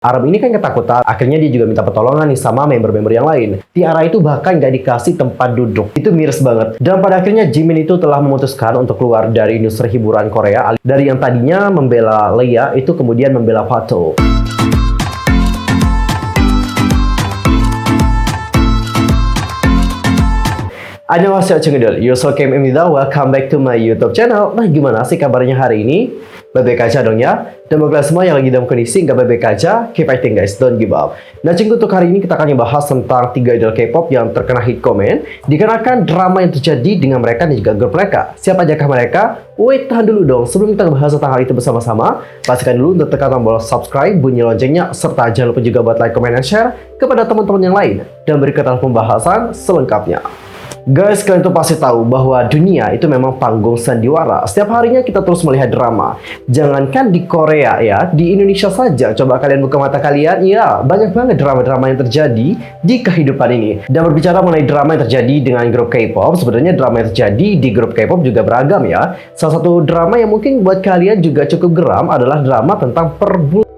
Aram ini kan ketakutan, akhirnya dia juga minta pertolongan nih sama member-member yang lain. Tiara itu bahkan gak dikasih tempat duduk. Itu miris banget. Dan pada akhirnya Jimin itu telah memutuskan untuk keluar dari industri hiburan Korea. Dari yang tadinya membela Leia, itu kemudian membela Pato. Annyeonghaseyo Chungidul, you're so came in welcome back to my YouTube channel. Nah, gimana sih kabarnya hari ini? Baik-baik aja dong ya. Dan bagi kalian semua yang lagi dalam kondisi nggak baik-baik aja, keep fighting guys, don't give up. Nah, cinggu untuk hari ini kita akan membahas tentang 3 idol K-pop yang terkena hit comment dikarenakan drama yang terjadi dengan mereka dan juga grup mereka. Siapa ajakah mereka? Wait, tahan dulu dong. Sebelum kita membahas tentang hal itu bersama-sama, pastikan dulu untuk tekan tombol subscribe, bunyi loncengnya, serta jangan lupa juga buat like, comment, dan share kepada teman-teman yang lain. Dan berikutlah pembahasan selengkapnya. Guys, kalian tuh pasti tahu bahwa dunia itu memang panggung sandiwara. Setiap harinya kita terus melihat drama. Jangankan di Korea ya, di Indonesia saja. Coba kalian buka mata kalian, ya banyak banget drama-drama yang terjadi di kehidupan ini. Dan berbicara mengenai drama yang terjadi dengan grup K-pop, sebenarnya drama yang terjadi di grup K-pop juga beragam ya. Salah satu drama yang mungkin buat kalian juga cukup geram adalah drama tentang perbulan.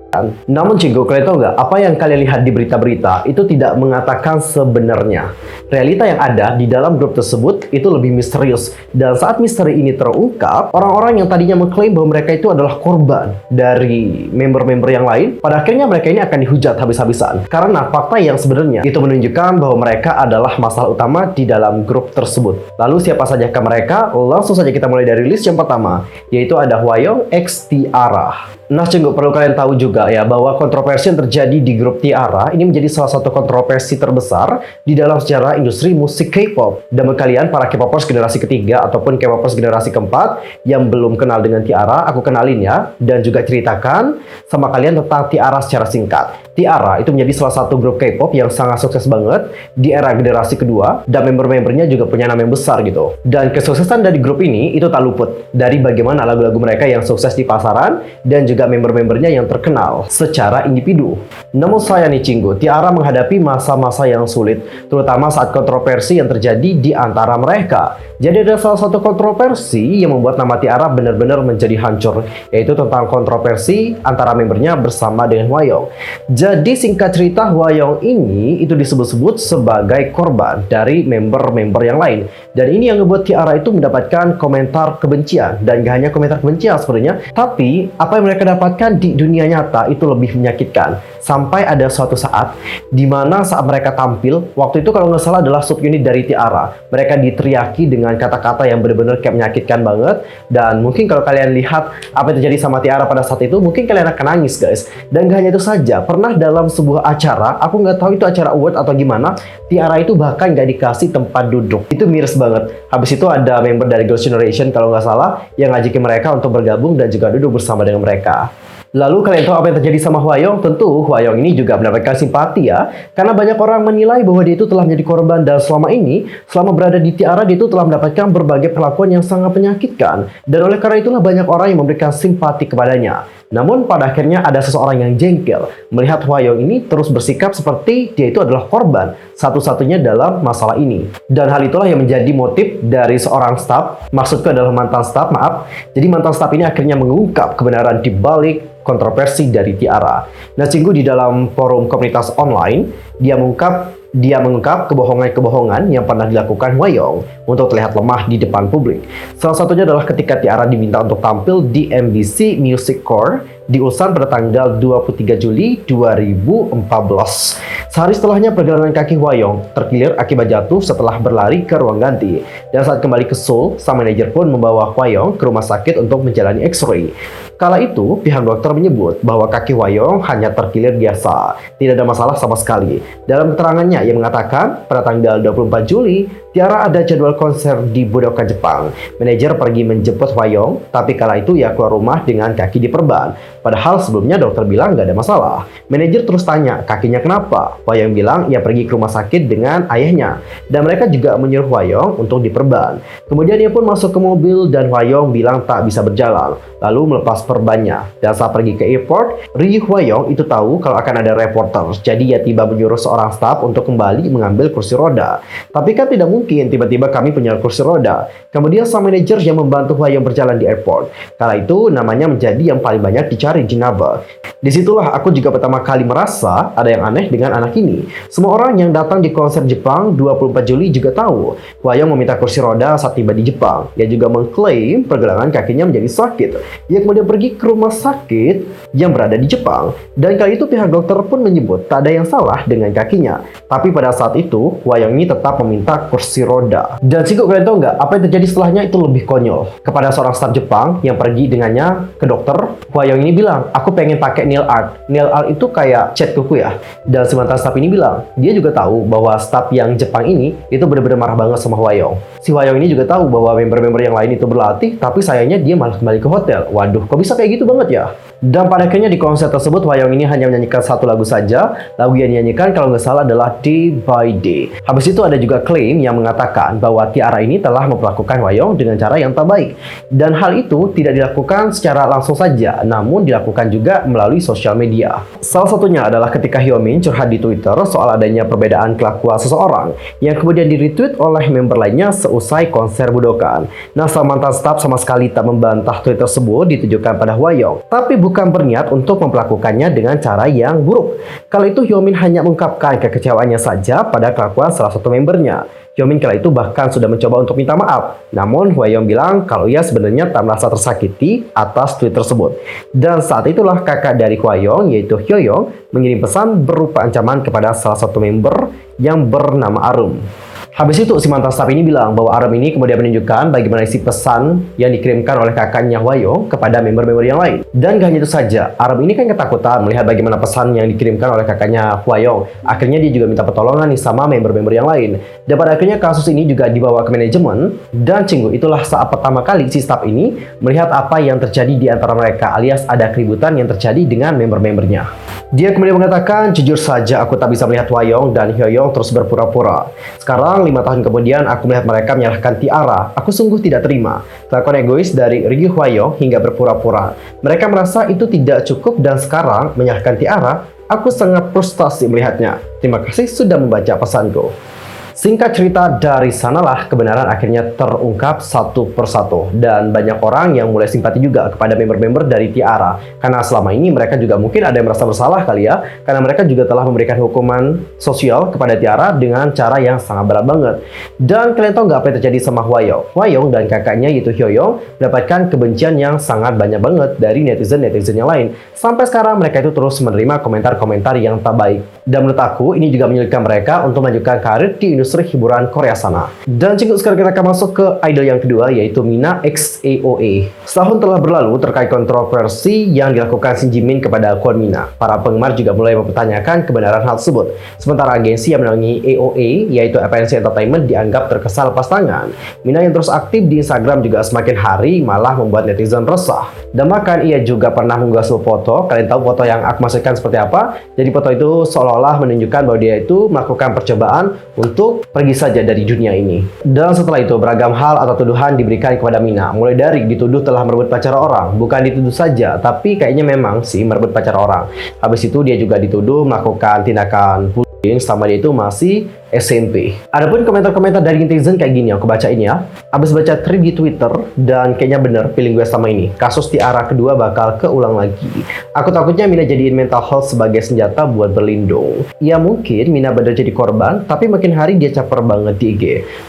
Namun cinggu, kalian tahu nggak, apa yang kalian lihat di berita-berita itu tidak mengatakan sebenarnya. Realita yang ada di dalam grup tersebut itu lebih misterius. Dan saat misteri ini terungkap, orang-orang yang tadinya mengklaim bahwa mereka itu adalah korban dari member-member yang lain, pada akhirnya mereka ini akan dihujat habis-habisan. Karena fakta yang sebenarnya itu menunjukkan bahwa mereka adalah masalah utama di dalam grup tersebut. Lalu siapa saja mereka? Langsung saja kita mulai dari list yang pertama, yaitu ada Hwayoung x T-ara. Nah, cenggu, perlu kalian tahu juga ya bahwa kontroversi yang terjadi di grup T-ara ini menjadi salah satu kontroversi terbesar di dalam sejarah industri musik K-pop. Dan bagi kalian para K-popers generasi ketiga ataupun K-popers generasi keempat yang belum kenal dengan T-ara, aku kenalin ya, dan juga ceritakan sama kalian tentang T-ara secara singkat. T-ara itu menjadi salah satu grup K-pop yang sangat sukses banget di era generasi kedua, dan member-membernya juga punya nama yang besar gitu. Dan kesuksesan dari grup ini itu tak luput dari bagaimana lagu-lagu mereka yang sukses di pasaran dan juga member-membernya yang terkenal secara individu. Namun sayang nih cinggu, T-ara menghadapi masa-masa yang sulit, terutama saat kontroversi yang terjadi di antara mereka. Jadi ada salah satu kontroversi yang membuat nama T-ara benar-benar menjadi hancur, yaitu tentang kontroversi antara membernya bersama dengan Hwayoung. Jadi singkat cerita, Hwayoung ini itu disebut-sebut sebagai korban dari member-member yang lain. Dan ini yang membuat T-ara itu mendapatkan komentar kebencian. Dan gak hanya komentar kebencian sebenarnya, tapi apa yang mereka dapatkan di dunia nyata itu lebih menyakitkan. Sampai ada suatu saat di mana saat mereka tampil, waktu itu kalau nggak salah adalah subunit dari T-ara. Mereka diteriaki dengan kata-kata yang benar-benar kayak menyakitkan banget. Dan mungkin kalau kalian lihat apa yang terjadi sama T-ara pada saat itu, mungkin kalian akan nangis guys. Dan gak hanya itu saja, pernah dalam sebuah acara, aku nggak tahu itu acara award atau gimana, T-ara itu bahkan nggak dikasih tempat duduk. Itu miris banget. Habis itu ada member dari Girls' Generation kalau nggak salah yang ngajakin mereka untuk bergabung dan juga duduk bersama dengan mereka. Lalu kalian tahu apa yang terjadi sama Hwayoung? Tentu Hwayoung ini juga mendapatkan simpati ya, karena banyak orang menilai bahwa dia itu telah menjadi korban dan selama ini, selama berada di T-ara, dia itu telah mendapatkan berbagai perlakuan yang sangat menyakitkan. Dan oleh karena itulah banyak orang yang memberikan simpati kepadanya. Namun pada akhirnya ada seseorang yang jengkel melihat Hwayoung ini terus bersikap seperti dia itu adalah korban satu-satunya dalam masalah ini. Dan hal itulah yang menjadi motif dari seorang staf, maksudku adalah mantan staf, maaf. Jadi mantan staf ini akhirnya mengungkap kebenaran di balik kontroversi dari T-ara. Nah, cinggu, di dalam forum komunitas online, dia mengungkap kebohongan-kebohongan yang pernah dilakukan Hwayoung untuk terlihat lemah di depan publik. Salah satunya adalah ketika T-ara diminta untuk tampil di MBC Music Core di Ulsan pada tanggal 23 Juli 2014. Sehari setelahnya, pergelangan kaki Hwayoung terkilir akibat jatuh setelah berlari ke ruang ganti. Dan saat kembali ke Seoul, sang manajer pun membawa Hwayoung ke rumah sakit untuk menjalani X-ray. Kala itu, pihak dokter menyebut bahwa kaki Hwayoung hanya terkilir biasa, tidak ada masalah sama sekali. Dalam keterangannya, ia mengatakan pada tanggal 24 Juli, T-ara ada jadwal konser di Budokan, Jepang. Manajer pergi menjemput Hwayoung, tapi kala itu ia keluar rumah dengan kaki diperban. Padahal sebelumnya dokter bilang nggak ada masalah. Manajer terus tanya, kakinya kenapa? Hwayoung bilang ia pergi ke rumah sakit dengan ayahnya. Dan mereka juga menyuruh Hwayoung untuk diperban. Kemudian ia pun masuk ke mobil dan Hwayoung bilang tak bisa berjalan. Lalu melepas korbannya. Dan saat pergi ke airport, Ri Hwa-young itu tahu kalau akan ada reporter. Jadi ia tiba menyuruh seorang staf untuk kembali mengambil kursi roda. Tapi kan tidak mungkin tiba-tiba kami punya kursi roda. Kemudian sang manajer yang membantu Hwa-young berjalan di airport. Kala itu namanya menjadi yang paling banyak dicari di Naver. Disitulah aku juga pertama kali merasa ada yang aneh dengan anak ini. Semua orang yang datang di konser Jepang 24 Juli juga tahu Hwa-young meminta kursi roda saat tiba di Jepang. Ia juga mengklaim pergelangan kakinya menjadi sakit. Ia kemudian pergi ke rumah sakit yang berada di Jepang. Dan kali itu pihak dokter pun menyebut tak ada yang salah dengan kakinya. Tapi pada saat itu Hwa-young ini tetap meminta kursi roda. Dan cikgu, kalian tahu nggak apa yang terjadi setelahnya? Itu lebih konyol. Kepada seorang staf Jepang yang pergi dengannya ke dokter, Hwa-young ini bilang, aku pengen pakai nail art. Nail art itu kayak cat kuku ya. Dan si mantan staf ini bilang, dia juga tahu bahwa staf yang Jepang ini itu benar-benar marah banget sama Hwa-young. Si Hwa-young ini juga tahu bahwa member-member yang lain itu berlatih, tapi sayangnya dia malah kembali ke hotel. Waduh, kok bisa kayak gitu banget ya? Dan pada akhirnya di konser tersebut, Hwa-young ini hanya menyanyikan satu lagu saja. Lagu yang dinyanyikan kalau nggak salah adalah Day by Day. Habis itu ada juga klaim yang mengatakan bahwa T-ara ini telah memperlakukan Hwa-young dengan cara yang tak baik. Dan hal itu tidak dilakukan secara langsung saja, namun dilakukan juga melalui sosial media. Salah satunya adalah ketika Hyomin curhat di Twitter soal adanya perbedaan kelakuan seseorang yang kemudian di-retweet oleh member lainnya seusai konser Budokan. Nah, sang mantan staf sama sekali tak membantah tweet tersebut ditujukan pada Hwa-young, tapi bukan berniat untuk memperlakukannya dengan cara yang buruk. Kala itu Hyomin hanya mengungkapkan kekecewaannya saja pada kelakuan salah satu membernya. Hyomin kala itu bahkan sudah mencoba untuk minta maaf. Namun Hwa-young bilang kalau ia sebenarnya tak merasa tersakiti atas tweet tersebut. Dan saat itulah kakak dari Hwa-young yaitu Hyo-young mengirim pesan berupa ancaman kepada salah satu member yang bernama Arum. Habis itu si mantan staf ini bilang bahwa Arum ini kemudian menunjukkan bagaimana isi pesan yang dikirimkan oleh kakaknya Hwa-young kepada member-member yang lain. Dan gak hanya itu saja, Arum ini kan ketakutan melihat bagaimana pesan yang dikirimkan oleh kakaknya Hwa-young. Akhirnya dia juga minta pertolongan nih sama member-member yang lain. Dan pada akhirnya kasus ini juga dibawa ke manajemen. Dan cinggu, itulah saat pertama kali si staf ini melihat apa yang terjadi di antara mereka, alias ada keributan yang terjadi dengan member-membernya. Dia kemudian mengatakan, jujur saja aku tak bisa melihat Hwa-young dan Hyo-young terus berpura-pura. Sekarang 5 tahun kemudian aku melihat mereka menyalahkan T-ara. Aku sungguh tidak terima kelakuan egois dari Ri Hwa-young hingga berpura-pura. Mereka merasa itu tidak cukup dan sekarang menyalahkan T-ara. Aku sangat frustasi melihatnya. Terima kasih sudah membaca pesanku. Singkat cerita, dari sanalah kebenaran akhirnya terungkap satu persatu. Dan banyak orang yang mulai simpati juga kepada member-member dari T-ara. Karena selama ini mereka juga mungkin ada yang merasa bersalah kali ya. Karena mereka juga telah memberikan hukuman sosial kepada T-ara dengan cara yang sangat berat banget. Dan kalian tahu nggak apa yang terjadi sama Hwa-young? Hwa-young dan kakaknya yaitu Hyo-young mendapatkan kebencian yang sangat banyak banget dari netizen-netizen yang lain. Sampai sekarang mereka itu terus menerima komentar-komentar yang tak baik. Dan menurut aku, ini juga menyulitkan mereka untuk melanjutkan karir di industri hiburan Korea sana. Dan cikgu, sekarang kita akan masuk ke idol yang kedua, yaitu Mina X AOA. Setahun telah berlalu terkait kontroversi yang dilakukan Shin Jimin kepada Kwon Mina. Para penggemar juga mulai mempertanyakan kebenaran hal tersebut. Sementara agensi yang menaungi AOA, yaitu FNC Entertainment, dianggap terkesan lepas tangan. Mina yang terus aktif di Instagram juga semakin hari malah membuat netizen resah. Dan bahkan ia juga pernah mengunggah sebuah foto. Kalian tahu foto yang aku maksudkan seperti apa? Jadi foto itu seolah-olah menunjukkan bahwa dia itu melakukan percobaan untuk pergi saja dari dunia ini. Dan setelah itu beragam hal atau tuduhan diberikan kepada Mina. Mulai dari dituduh telah merebut pacar orang. Bukan dituduh saja, tapi kayaknya memang sih merebut pacar orang. Habis itu dia juga dituduh melakukan tindakan bullying selama dia itu masih SMP. Adapun komentar-komentar dari netizen kayak gini, aku bacain ya. Abis baca thread di Twitter, dan kayaknya bener feeling gue sama ini. Kasus T-ara kedua bakal keulang lagi. Aku takutnya Mina jadiin mental health sebagai senjata buat berlindung. Ya mungkin Mina bener jadi korban, tapi makin hari dia caper banget di IG.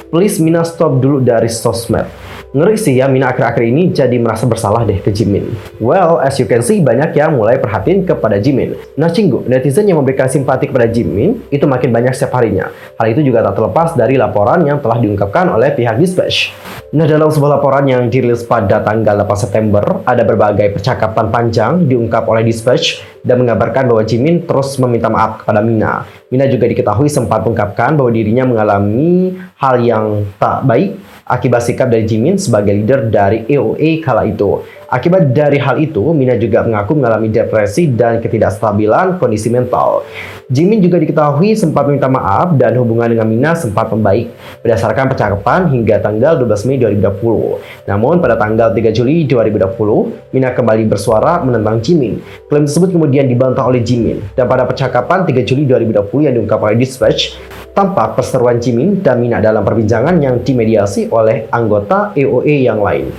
Please Mina stop dulu dari sosmed. Ngeri sih ya, Mina akhir-akhir ini jadi merasa bersalah deh ke Jimin. Well, as you can see, banyak yang mulai perhatiin kepada Jimin. Nah cinggu, netizen yang memberikan simpati kepada Jimin itu makin banyak setiap harinya. Hal itu juga tak terlepas dari laporan yang telah diungkapkan oleh pihak Dispatch. Nah, dalam sebuah laporan yang dirilis pada tanggal 8 September, ada berbagai percakapan panjang diungkap oleh Dispatch dan mengabarkan bahwa Jimin terus meminta maaf kepada Mina. Mina juga diketahui sempat mengungkapkan bahwa dirinya mengalami hal yang tak baik akibat sikap dari Jimin sebagai leader dari AOA kala itu. Akibat dari hal itu, Mina juga mengaku mengalami depresi dan ketidakstabilan kondisi mental. Jimin juga diketahui sempat meminta maaf dan hubungan dengan Mina sempat membaik berdasarkan percakapan hingga tanggal 12 Mei 2020. Namun pada tanggal 3 Juli 2020, Mina kembali bersuara menentang Jimin. Klaim tersebut kemudian dibantah oleh Jimin. Dan pada percakapan 3 Juli 2020 yang diungkapkan oleh Dispatch, tampak perseteruan Jimin dan Mina dalam perbincangan yang dimediasi oleh anggota AOA yang lain.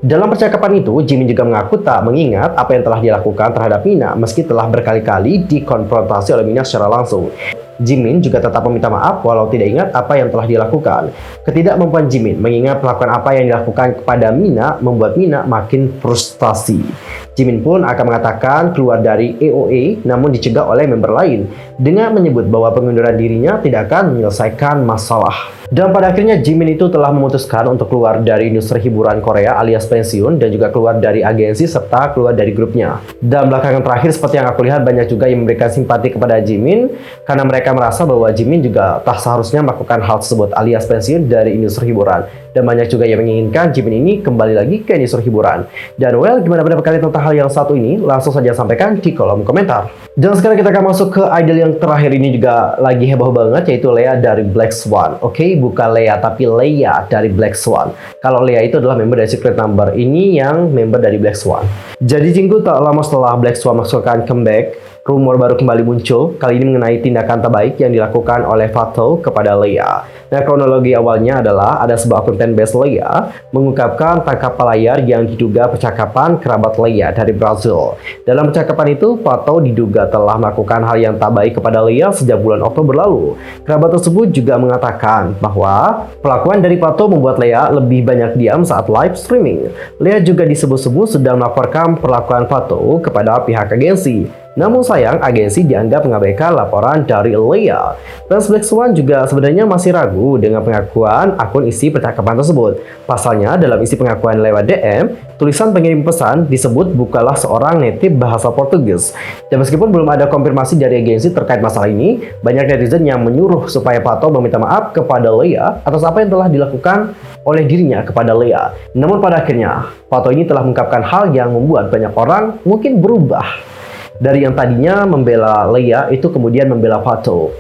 Dalam percakapan itu, Jimin juga mengaku tak mengingat apa yang telah dilakukan terhadap Mina meski telah berkali-kali dikonfrontasi oleh Mina secara langsung. Jimin juga tetap meminta maaf walau tidak ingat apa yang telah dilakukan. Ketidakmampuan Jimin mengingat melakukan apa yang dilakukan kepada Mina membuat Mina makin frustasi. Jimin pun akan mengatakan keluar dari AOA namun dicegah oleh member lain dengan menyebut bahwa pengunduran dirinya tidak akan menyelesaikan masalah. Dan pada akhirnya Jimin itu telah memutuskan untuk keluar dari industri hiburan Korea alias pensiun dan juga keluar dari agensi serta keluar dari grupnya. Dan belakangan terakhir seperti yang aku lihat banyak juga yang memberikan simpati kepada Jimin karena mereka merasa bahwa Jimin juga tak seharusnya melakukan hal tersebut alias pensiun dari industri hiburan. Dan banyak juga yang menginginkan Jimin ini kembali lagi ke industri hiburan. Dan gimana pendapat kalian tentang hal yang satu ini? Langsung saja sampaikan di kolom komentar. Dan sekarang kita akan masuk ke idol yang terakhir ini juga lagi heboh banget, yaitu Lea dari Black Swan. Oke, bukan Lea tapi Lea dari Black Swan. Kalau Lea itu adalah member dari Secret Number, ini yang member dari Black Swan. Jadi Jinggu tak lama setelah Black Swan masukkan comeback, rumor baru kembali muncul, kali ini mengenai tindakan tak baik yang dilakukan oleh Fatou kepada Lea. Nah, kronologi awalnya adalah ada sebuah akun fanbase Lea mengungkapkan tangkap layar yang diduga percakapan kerabat Lea dari Brazil. Dalam percakapan itu, Fatou diduga telah melakukan hal yang tak baik kepada Lea sejak bulan Oktober lalu. Kerabat tersebut juga mengatakan bahwa perlakuan dari Fatou membuat Lea lebih banyak diam saat live streaming. Lea juga disebut-sebut sedang melaporkan perlakuan Fatou kepada pihak agensi. Namun sayang, agensi dianggap mengabaikan laporan dari Lea. Fans Black Swan juga sebenarnya masih ragu dengan pengakuan akun isi percakapan tersebut. Pasalnya, dalam isi pengakuan lewat DM, tulisan pengirim pesan disebut bukanlah seorang native bahasa Portugis. Dan meskipun belum ada konfirmasi dari agensi terkait masalah ini, banyak netizen yang menyuruh supaya Fatou meminta maaf kepada Lea atas apa yang telah dilakukan oleh dirinya kepada Lea. Namun pada akhirnya, Fatou ini telah mengungkapkan hal yang membuat banyak orang mungkin berubah. Dari yang tadinya membela Lea itu kemudian membela Fatou.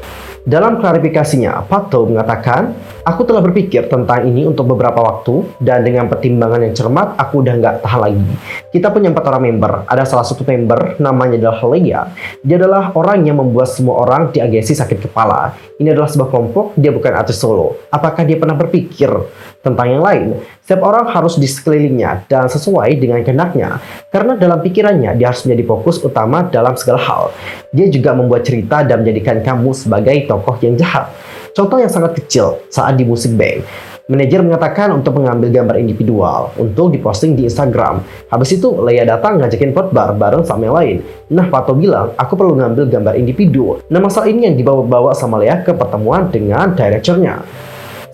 Dalam klarifikasinya, Fatou mengatakan, aku telah berpikir tentang ini untuk beberapa waktu dan dengan pertimbangan yang cermat, aku udah nggak tahan lagi. Kita punya 4 orang member. Ada salah satu member namanya adalah Lea. Dia adalah orang yang membuat semua orang di agensi sakit kepala. Ini adalah sebuah kelompok, dia bukan artis solo. Apakah dia pernah berpikir tentang yang lain? Setiap orang harus di sekelilingnya dan sesuai dengan kehendaknya. Karena dalam pikirannya, dia harus menjadi fokus utama dalam segala hal. Dia juga membuat cerita dan menjadikan kamu sebagai tokoh yang jahat. Contoh yang sangat kecil saat di Music Bank. Manajer mengatakan untuk mengambil gambar individual untuk diposting di Instagram. Habis itu Lea datang ngajakin potbar bareng sama yang lain. Nah, Fatou bilang, aku perlu ngambil gambar individu. Nah, masalah ini yang dibawa-bawa sama Lea ke pertemuan dengan directornya.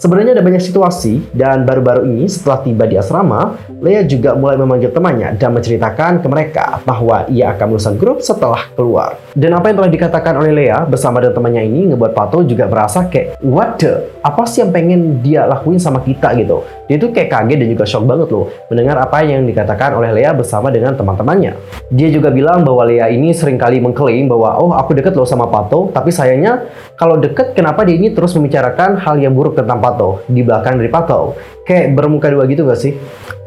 Sebenarnya ada banyak situasi, dan baru-baru ini setelah tiba di asrama, Lea juga mulai memanggil temannya dan menceritakan ke mereka bahwa ia akan melusan grup setelah keluar. Dan apa yang telah dikatakan oleh Lea bersama dengan temannya ini ngebuat Fatou juga merasa kayak, what the? Apa sih yang pengen dia lakuin sama kita gitu? Dia tuh kayak kaget dan juga shock banget loh mendengar apa yang dikatakan oleh Lea bersama dengan teman-temannya. Dia juga bilang bahwa Lea ini seringkali mengklaim bahwa, oh aku deket loh sama Fatou, tapi sayangnya kalau deket kenapa dia ini terus membicarakan hal yang buruk tentang Fatou di belakang dari Fatou. Kayak bermuka dua gitu gak sih?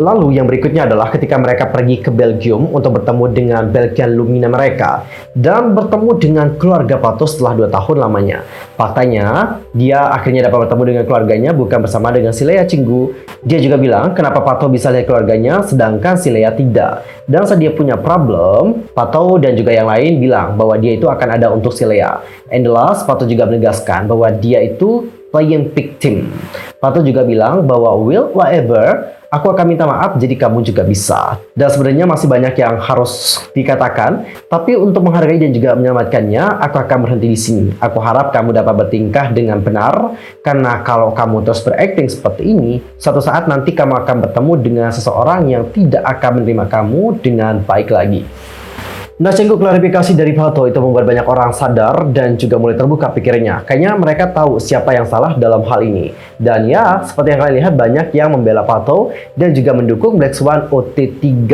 Lalu yang berikutnya adalah ketika mereka pergi ke Belgium untuk bertemu dengan Belgian Lumina mereka dan bertemu dengan keluarga Fatou setelah 2 tahun lamanya. Faktanya, dia akhirnya dapat bertemu dengan keluarganya bukan bersama dengan si Lea Cinggu. Dia juga bilang kenapa Fatou bisa lihat keluarganya sedangkan si Lea tidak. Dan saat dia punya problem, Fatou dan juga yang lain bilang bahwa dia itu akan ada untuk si Lea. And the last, Fatou juga menegaskan bahwa dia itu playing victim. Fatou juga bilang bahwa will whatever, aku akan minta maaf jadi kamu juga bisa. Dan sebenarnya masih banyak yang harus dikatakan, tapi untuk menghargai dan juga menyelamatkannya, aku akan berhenti di sini. Aku harap kamu dapat bertingkah dengan benar, karena kalau kamu terus berakting seperti ini, suatu saat nanti kamu akan bertemu dengan seseorang yang tidak akan menerima kamu dengan baik lagi. Nah, Cenggu, klarifikasi dari Fatou itu membuat banyak orang sadar dan juga mulai terbuka pikirannya. Kayaknya mereka tahu siapa yang salah dalam hal ini. Dan ya, seperti yang kalian lihat banyak yang membela Pato dan juga mendukung Black Swan OT3.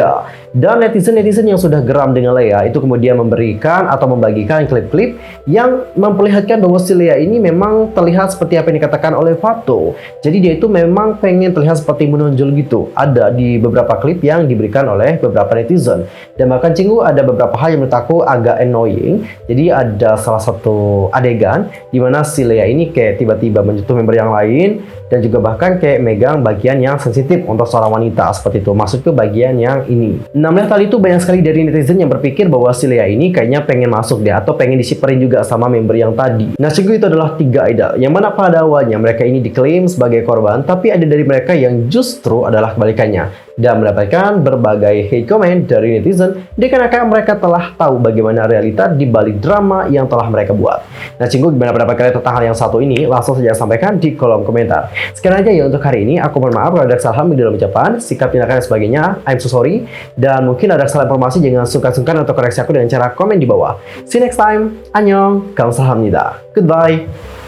Dan netizen-netizen yang sudah geram dengan Lea itu kemudian memberikan atau membagikan klip-klip yang memperlihatkan bahwa si Lea ini memang terlihat seperti apa yang dikatakan oleh Pato. Jadi dia itu memang pengen terlihat seperti menonjol gitu. Ada di beberapa klip yang diberikan oleh beberapa netizen. Dan bahkan Cinggu ada beberapa hal yang menurut aku agak annoying. Jadi ada salah satu adegan di mana si Lea ini kayak tiba-tiba menyentuh member yang lain dan juga bahkan kayak megang bagian yang sensitif untuk seorang wanita seperti itu. Maksudku bagian yang ini. Nah, melihat hal itu banyak sekali dari netizen yang berpikir bahwa si Lea ini kayaknya pengen masuk deh atau pengen disiperin juga sama member yang tadi. Nah, sungguh itu adalah 3 idol yang mana pada awalnya mereka ini diklaim sebagai korban, tapi ada dari mereka yang justru adalah kebalikannya dan mendapatkan berbagai hate comment dari netizen dikarenakan mereka telah tahu bagaimana realita di balik drama yang telah mereka buat. Nah, Cinggu, gimana pendapat kalian tentang hal yang satu ini? Langsung saja sampaikan di kolom komentar. Sekian aja ya untuk hari ini. Aku mohon maaf kalau ada kesalahan di dalam ucapan, sikap, tindakan, dan sebagainya. I'm so sorry. Dan mungkin ada kesalahan informasi, jangan sungkan-sungkan untuk koreksi aku dengan cara komen di bawah. See you next time. Annyeong. Kamsahamnida. Goodbye.